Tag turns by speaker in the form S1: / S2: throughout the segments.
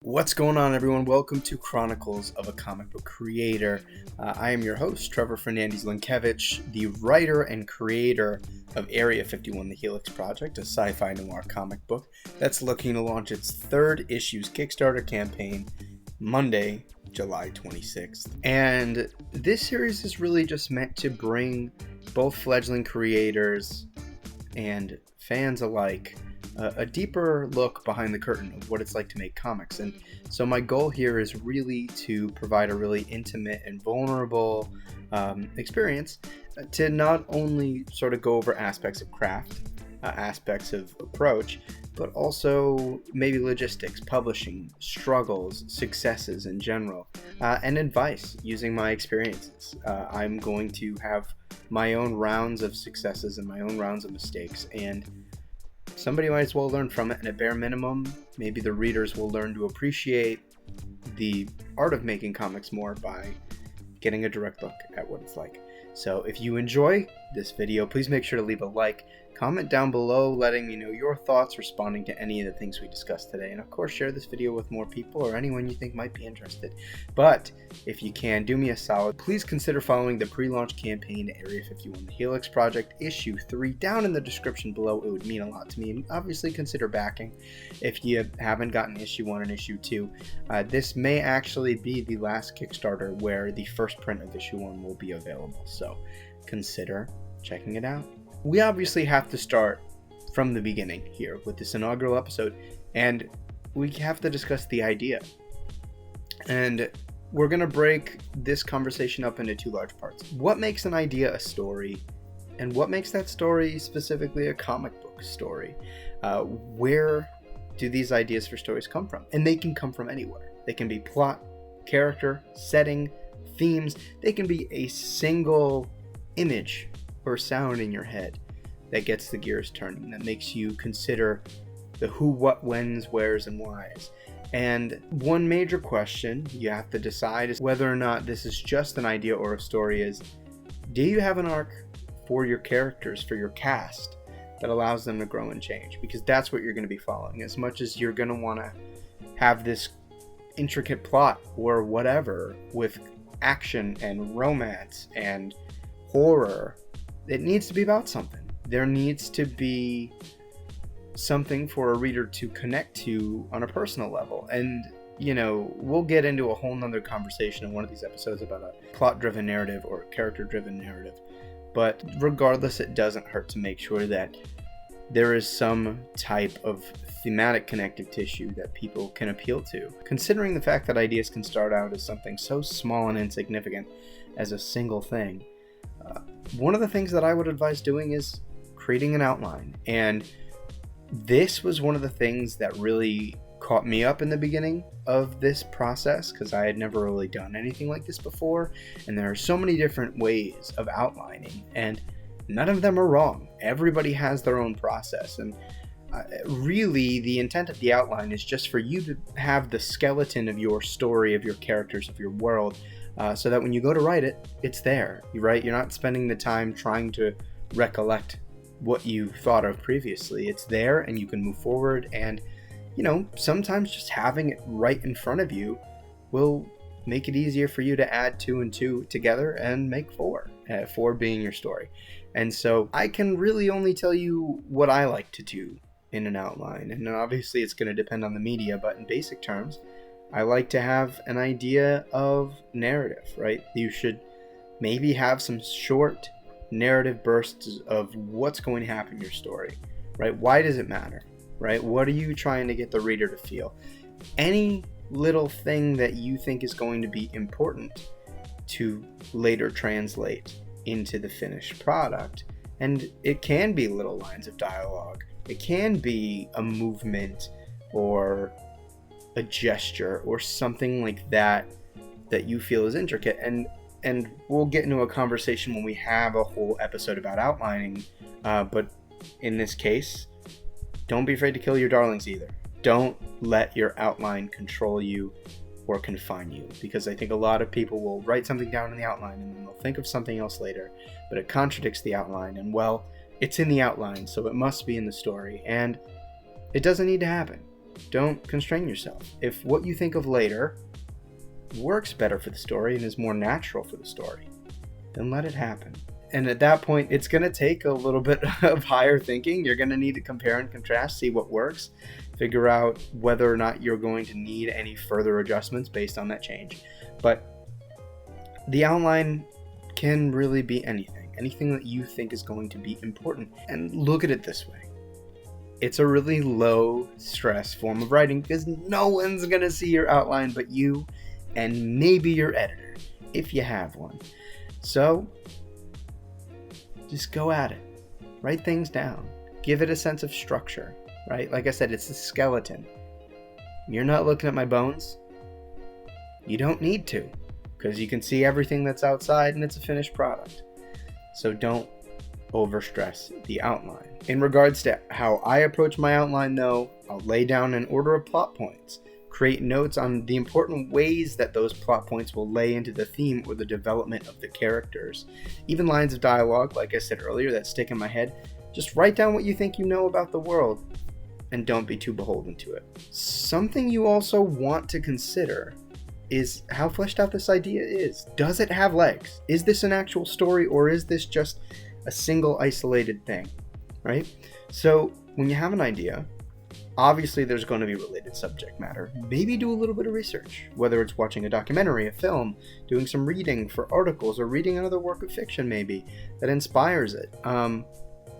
S1: What's going on, everyone? Welcome to Chronicles of a Comic Book Creator. I am your host, Trevor Fernandez-Linkevich, the writer and creator of Area 51, the Helix Project, a sci-fi noir comic book that's looking to launch its third issue's Kickstarter campaign Monday, July 26th. And this series is really just meant to bring both fledgling creators and fans alike a deeper look behind the curtain of what it's like to make comics. And so my goal here is really to provide a really intimate and vulnerable experience to not only sort of go over aspects of craft, aspects of approach, but also maybe logistics, publishing, struggles, successes in general, and advice using my experiences. I'm going to have my own rounds of successes and my own rounds of mistakes, and somebody might as well learn from it, and at bare minimum, maybe the readers will learn to appreciate the art of making comics more by getting a direct look at what it's like. So if you enjoy this video, please make sure to leave a like, comment down below letting me know your thoughts, responding to any of the things we discussed today, and of course share this video with more people or anyone you think might be interested. But if you can, do me a solid, please consider following the pre-launch campaign Area 51, the Helix Project, issue 3, down in the description below. It would mean a lot to me, and obviously consider backing if you haven't gotten issue 1 and issue 2. This may actually be the last Kickstarter where the first print of issue 1 will be available, so consider checking it out. We obviously have to start from the beginning here with this inaugural episode, and we have to discuss the idea. And we're going to break this conversation up into two large parts. What makes an idea a story, and what makes that story specifically a comic book story? Where do these ideas for stories come from? And they can come from anywhere. They can be plot, character, setting, themes. They can be a single image or sound in your head that gets the gears turning, that makes you consider the who, what, whens, wheres, and whys. And one major question you have to decide is whether or not this is just an idea or a story is, do you have an arc for your characters, for your cast, that allows them to grow and change? Because that's what you're going to be following. As much as you're going to want to have this intricate plot or whatever with action and romance and horror, it needs to be about something. There needs to be something for a reader to connect to on a personal level. And, you know, we'll get into a whole nother conversation in one of these episodes about a plot-driven narrative or a character-driven narrative. But regardless, it doesn't hurt to make sure that there is some type of thematic connective tissue that people can appeal to. Considering the fact that ideas can start out as something so small and insignificant as a single thing, one of the things that I would advise doing is creating an outline. And this was one of the things that really caught me up in the beginning of this process, because I had never really done anything like this before. And there are so many different ways of outlining, and none of them are wrong. Everybody has their own process. And really, the intent of the outline is just for you to have the skeleton of your story, of your characters, of your world, so that when you go to write it, it's there. You're not spending the time trying to recollect what you thought of previously. It's there, and you can move forward. And, you know, sometimes just having it right in front of you will make it easier for you to add 2 and 2 together and make 4, 4 being your story. And so I can really only tell you what I like to do in an outline. And obviously it's going to depend on the media, but in basic terms, I like to have an idea of narrative, right? You should maybe have some short narrative bursts of what's going to happen in your story, right? Why does it matter, right? What are you trying to get the reader to feel? Any little thing that you think is going to be important to later translate into the finished product. And it can be little lines of dialogue. It can be a movement or a gesture or something like that that you feel is intricate. And we'll get into a conversation when we have a whole episode about outlining. But in this case, don't be afraid to kill your darlings either. Don't let your outline control you or confine you, because I think a lot of people will write something down in the outline and then they'll think of something else later, but it contradicts the outline. And well, it's in the outline, so it must be in the story. And it doesn't need to happen. Don't constrain yourself. If what you think of later works better for the story and is more natural for the story, then let it happen. And at that point, it's going to take a little bit of higher thinking. You're going to need to compare and contrast, see what works, figure out whether or not you're going to need any further adjustments based on that change. But the outline can really be anything that you think is going to be important. And look at it this way. It's a really low stress form of writing because no one's going to see your outline but you and maybe your editor, if you have one. So just go at it. Write things down. Give it a sense of structure, right? Like I said, it's a skeleton. You're not looking at my bones. You don't need to, because you can see everything that's outside and it's a finished product. So don't overstress the outline. In regards to how I approach my outline, though, I'll lay down an order of plot points, create notes on the important ways that those plot points will lay into the theme or the development of the characters. Even lines of dialogue, like I said earlier, that stick in my head, just write down what you think you know about the world and don't be too beholden to it. Something you also want to consider is how fleshed out this idea is. Does it have legs? Is this an actual story, or is this just a single isolated thing, right? So when you have an idea, obviously there's going to be related subject matter. Maybe do a little bit of research, whether it's watching a documentary, a film, doing some reading for articles, or reading another work of fiction maybe that inspires it.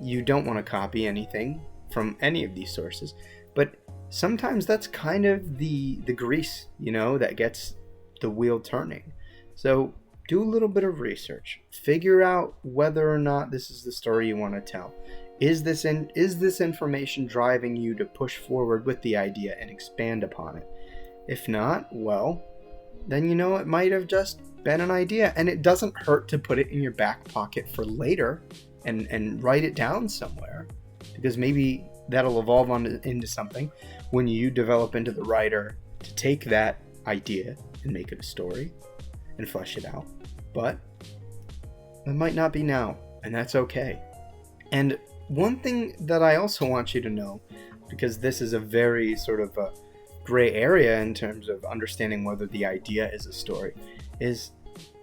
S1: You don't want to copy anything from any of these sources, but sometimes that's kind of the grease, that gets the wheel turning. So do a little bit of research. Figure out whether or not this is the story you want to tell. Is this information driving you to push forward with the idea and expand upon it? If not, well, then it might have just been an idea, and it doesn't hurt to put it in your back pocket for later and write it down somewhere, because maybe that'll evolve into something when you develop into the writer to take that idea and make it a story and flesh it out. But it might not be now, and that's okay. And one thing that I also want you to know, because this is a very sort of a gray area in terms of understanding whether the idea is a story, is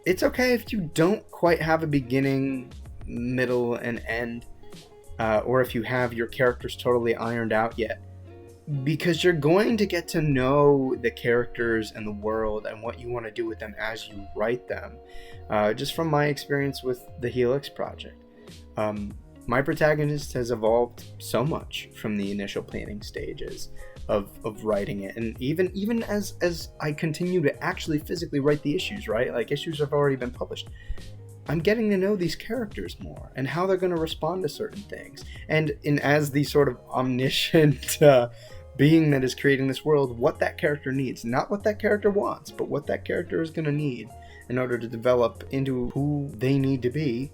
S1: it's okay if you don't quite have a beginning, middle, and end, or if you have your characters totally ironed out yet, because you're going to get to know the characters and the world and what you want to do with them as you write them. Just from my experience with the Helix Project, my protagonist has evolved so much from the initial planning stages of writing it, and even as I continue to actually physically write the issues, right? Like, issues have already been published. I'm getting to know these characters more and how they're going to respond to certain things. And as the sort of omniscient being that is creating this world, what that character needs, not what that character wants, but what that character is going to need in order to develop into who they need to be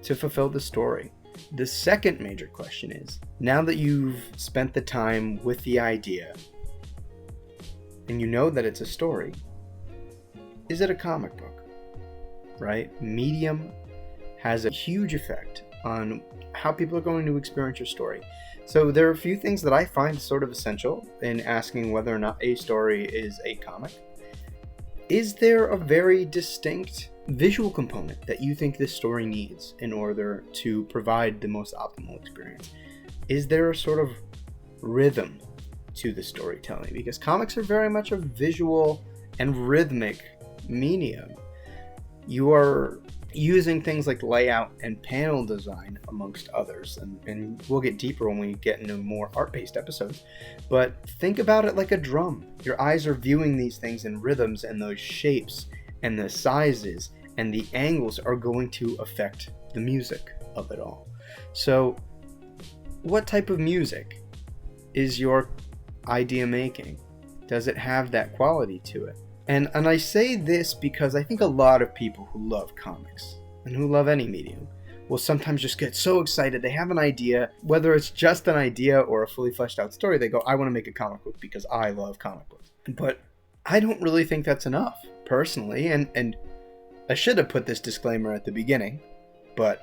S1: to fulfill the story. The second major question is, now that you've spent the time with the idea and you know that it's a story, is it a comic book? Right? Medium has a huge effect on how people are going to experience your story. So there are a few things that I find sort of essential in asking whether or not a story is a comic. Is there a very distinct visual component that you think this story needs in order to provide the most optimal experience? Is there a sort of rhythm to the storytelling? Because comics are very much a visual and rhythmic medium. You are using things like layout and panel design, amongst others, and we'll get deeper when we get into more art-based episodes. But think about it like a drum. Your eyes are viewing these things in rhythms, and those shapes and the sizes and the angles are going to affect the music of it all. So what type of music is your idea making? Does it have that quality to it? And I say this because I think a lot of people who love comics and who love any medium will sometimes just get so excited. They have an idea, whether it's just an idea or a fully fleshed out story. They go, I want to make a comic book because I love comic books. But I don't really think that's enough, personally. And I should have put this disclaimer at the beginning, but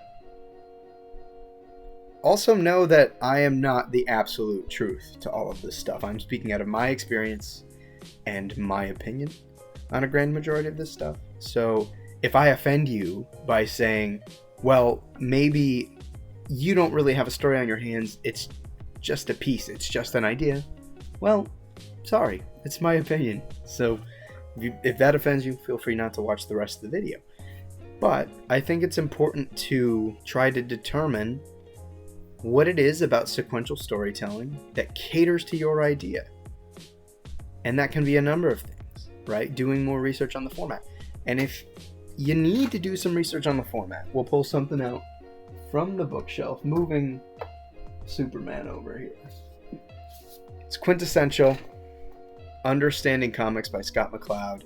S1: Also know that I am not the absolute truth to all of this stuff. I'm speaking out of my experience and my opinion on a grand majority of this stuff. So if I offend you by saying, well, maybe you don't really have a story on your hands, it's just a piece, it's just an idea, well, sorry, it's my opinion. So if that offends you, feel free not to watch the rest of the video. But I think it's important to try to determine what it is about sequential storytelling that caters to your idea. And that can be a number of things, right? Doing more research on the format. And if you need to do some research on the format, we'll pull something out from the bookshelf, moving Superman over here. It's quintessential Understanding Comics by Scott McCloud.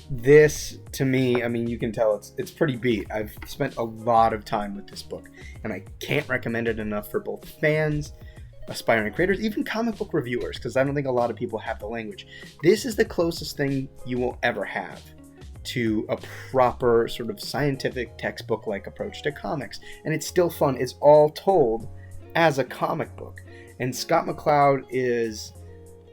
S1: This, to me, I mean, you can tell it's pretty beat. I've spent a lot of time with this book, and I can't recommend it enough for both fans, aspiring creators, even comic book reviewers, because I don't think a lot of people have the language. This is the closest thing you will ever have to a proper sort of scientific textbook-like approach to comics, and it's still fun. It's all told as a comic book, and Scott McCloud is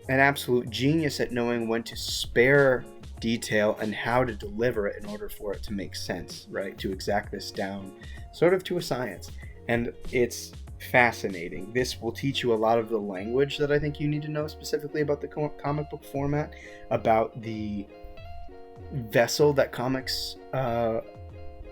S1: an absolute genius at knowing when to spare detail and how to deliver it in order for it to make sense, right? To exact this down sort of to a science. And it's fascinating. This will teach you a lot of the language that I think you need to know specifically about the comic book format, about the vessel that comics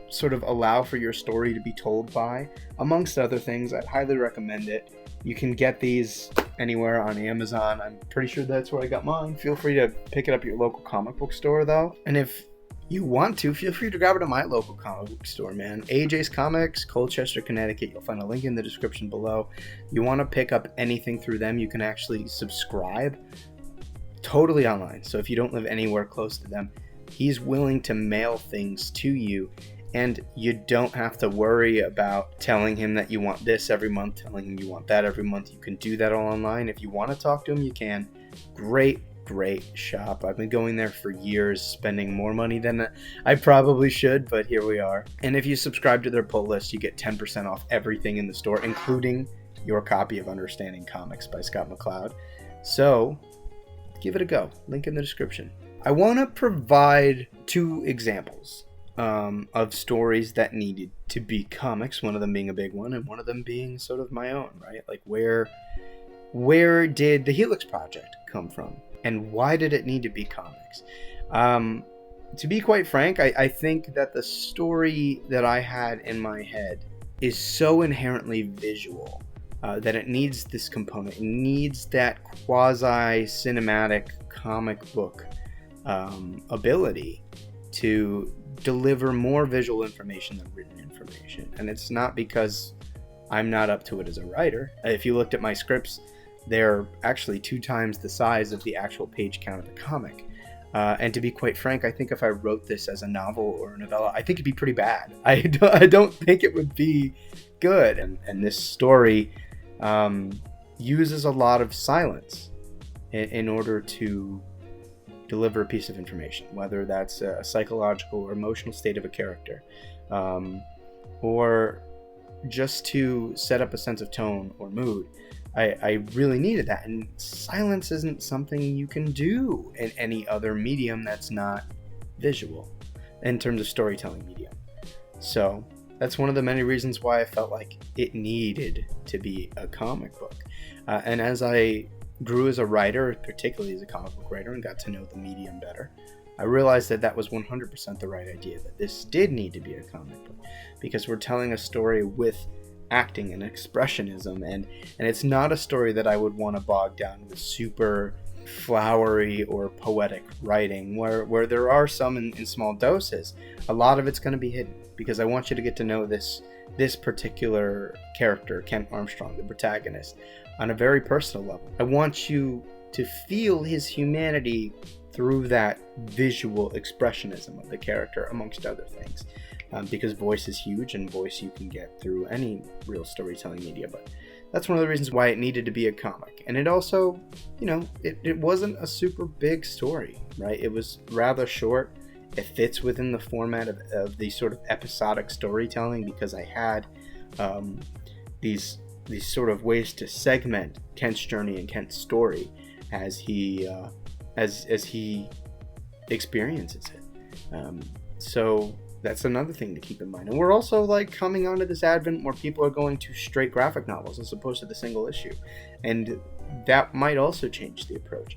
S1: sort of allow for your story to be told by, amongst other things. I'd highly recommend it. You can get these anywhere on Amazon. I'm pretty sure that's where I got mine. Feel free to pick it up at your local comic book store, though. And if you want to, feel free to grab it at my local comic book store, man. AJ's Comics, Colchester, Connecticut. You'll find a link in the description below. You want to pick up anything through them, you can actually subscribe totally online. So if you don't live anywhere close to them, he's willing to mail things to you. And you don't have to worry about telling him that you want this every month, telling him you want that every month. You can do that all online. If you want to talk to him, you can. Great shop. I've been going there for years, spending more money than I probably should, but here we are. And if you subscribe to their pull list, you get 10% off everything in the store, including your copy of Understanding Comics by Scott McCloud. So give it a go. Link in the description. I want to provide 2 examples of stories that needed to be comics, one of them being a big one and one of them being sort of my own, right? Like where did the Helix Project come from and why did it need to be comics? To be quite frank, I think that the story that I had in my head is so inherently visual that it needs this component. It needs that quasi-cinematic comic book ability to deliver more visual information than written information. And it's not because I'm not up to it as a writer. If you looked at my scripts, they're actually 2 times the size of the actual page count of the comic. And to be quite frank, I think if I wrote this as a novel or a novella, I think it'd be pretty bad. I don't think it would be good. And this story uses a lot of silence in order to deliver a piece of information, whether that's a psychological or emotional state of a character, or just to set up a sense of tone or mood. I really needed that, and silence isn't something you can do in any other medium that's not visual in terms of storytelling medium. So that's one of the many reasons why I felt like it needed to be a comic book. And as I grew as a writer, particularly as a comic book writer, and got to know the medium better, I realized that was 100% the right idea, that this did need to be a comic book, because we're telling a story with acting and expressionism, and it's not a story that I would want to bog down with super flowery or poetic writing, where there are some in small doses. A lot of it's going to be hidden, because I want you to get to know this particular character, Kent Armstrong, the protagonist, on a very personal level. I want you to feel his humanity through that visual expressionism of the character, amongst other things. Because voice is huge, and voice you can get through any real storytelling media. But that's one of the reasons why it needed to be a comic. And it also, it wasn't a super big story, right? It was rather short. It fits within the format of the sort of episodic storytelling, because I had these sort of ways to segment Kent's journey and Kent's story as he experiences it. So that's another thing to keep in mind. And we're also like coming onto this advent where people are going to straight graphic novels as opposed to the single issue, and that might also change the approach.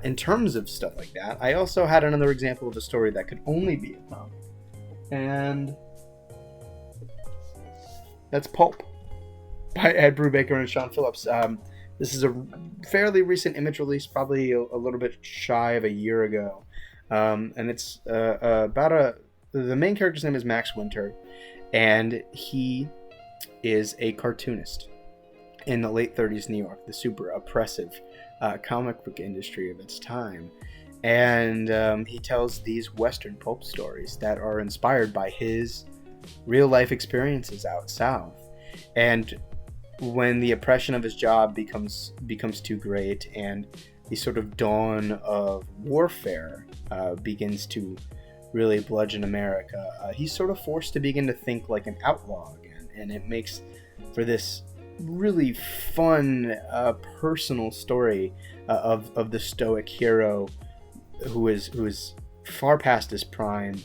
S1: In terms of stuff like that, I also had another example of a story that could only be a comic, and that's Pulp by Ed Brubaker and Sean Phillips. This is a fairly recent image release, probably a little bit shy of a year ago, and it's about the main character's name is Max Winter, and he is a cartoonist in the late 30s New York, the super oppressive comic book industry of its time. And he tells these Western pulp stories that are inspired by his real-life experiences out south. And when the oppression of his job becomes too great and the sort of dawn of warfare begins to really bludgeon America, he's sort of forced to begin to think like an outlaw again, and it makes for this really fun personal story of the stoic hero who is far past his prime,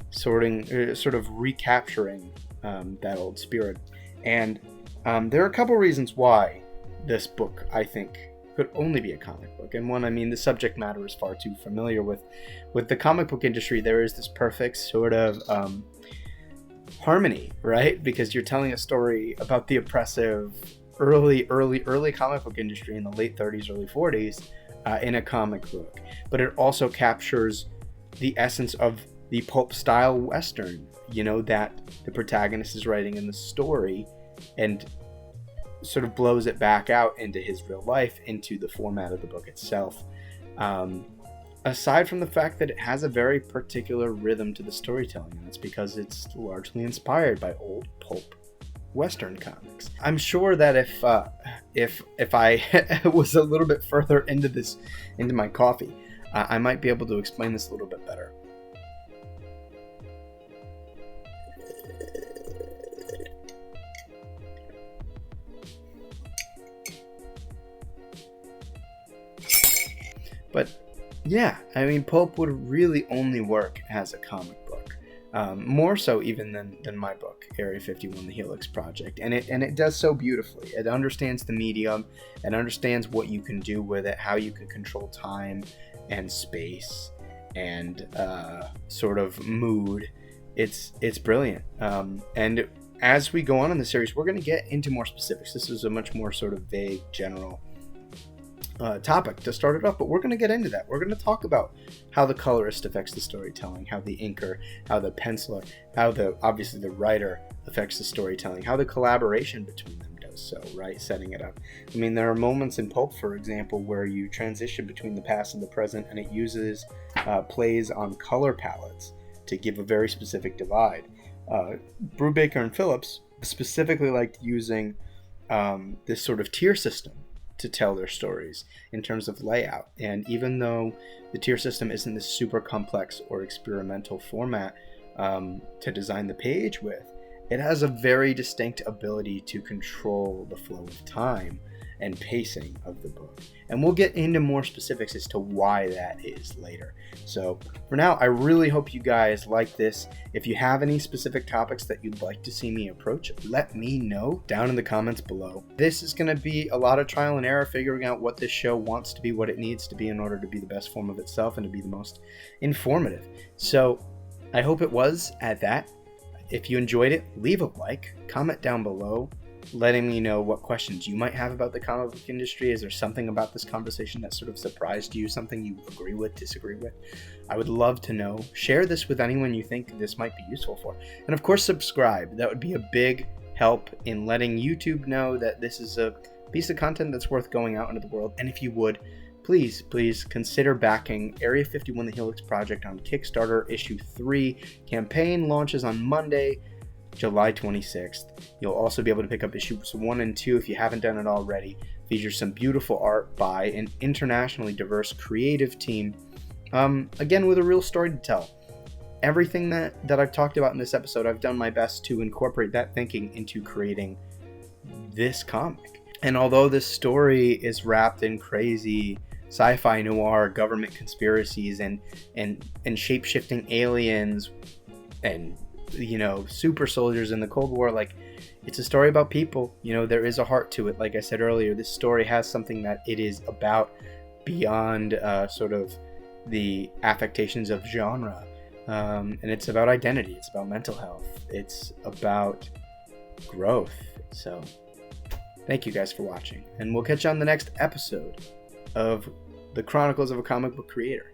S1: sort of recapturing that old spirit. And there are a couple reasons why this book, I think, could only be a comic book. And one, I mean, the subject matter is far too familiar with the comic book industry. There is this perfect sort of harmony, right? Because you're telling a story about the oppressive early comic book industry in the late 30s, early 40s in a comic book. But it also captures the essence of the pulp style Western, that the protagonist is writing in the story, and sort of blows it back out into his real life, into the format of the book itself. Aside from the fact that it has a very particular rhythm to the storytelling, and that's because it's largely inspired by old pulp Western comics. I'm sure that if I was a little bit further into my coffee, I might be able to explain this a little bit better. But yeah, I mean, pulp would really only work as a comic book, more so even than my book, Area 51, The Helix Project, and it does so beautifully. It understands the medium, it understands what you can do with it, how you can control time and space and sort of mood. It's brilliant, and as we go on in the series, we're going to get into more specifics. This is a much more sort of vague, general topic to start it off, but we're going to get into that. We're going to talk about how the colorist affects the storytelling, how the inker, how the penciler, how obviously the writer affects the storytelling, how the collaboration between them does so, right? Setting it up. I mean, there are moments in pulp, for example, where you transition between the past and the present, and it uses plays on color palettes to give a very specific divide. Brubaker and Phillips specifically liked using this sort of tier system to tell their stories in terms of layout. And even though the tier system isn't this super complex or experimental format to design the page with, it has a very distinct ability to control the flow of time and pacing of the book. And we'll get into more specifics as to why that is later. So for now, I really hope you guys like this. If you have any specific topics that you'd like to see me approach, let me know down in the comments below. This is going to be a lot of trial and error, figuring out what this show wants to be, what it needs to be in order to be the best form of itself and to be the most informative. So I hope it was at that. If you enjoyed it, leave a like, comment down below, letting me know what questions you might have about the comic book industry. Is there something about this conversation that sort of surprised you, something you agree with, disagree with? I would love to know. Share this with anyone you think this might be useful for. And of course, subscribe. That would be a big help in letting YouTube know that this is a piece of content that's worth going out into the world. And if you would, please consider backing Area 51, The Helix Project on Kickstarter. Issue 3 campaign launches on Monday, July 26th. You'll also be able to pick up issues 1 and 2 if you haven't done it already. Features some beautiful art by an internationally diverse creative team, again with a real story to tell. Everything that I've talked about in this episode, I've done my best to incorporate that thinking into creating this comic. And although this story is wrapped in crazy sci-fi noir government conspiracies and shape-shifting aliens and, you know, super soldiers in the Cold War, like, it's a story about people. You know, there is a heart to it. Like I said earlier, this story has something that it is about beyond sort of the affectations of genre. And it's about identity. It's about mental health. It's about growth. So thank you guys for watching. And we'll catch you on the next episode of the Chronicles of a Comic Book Creator.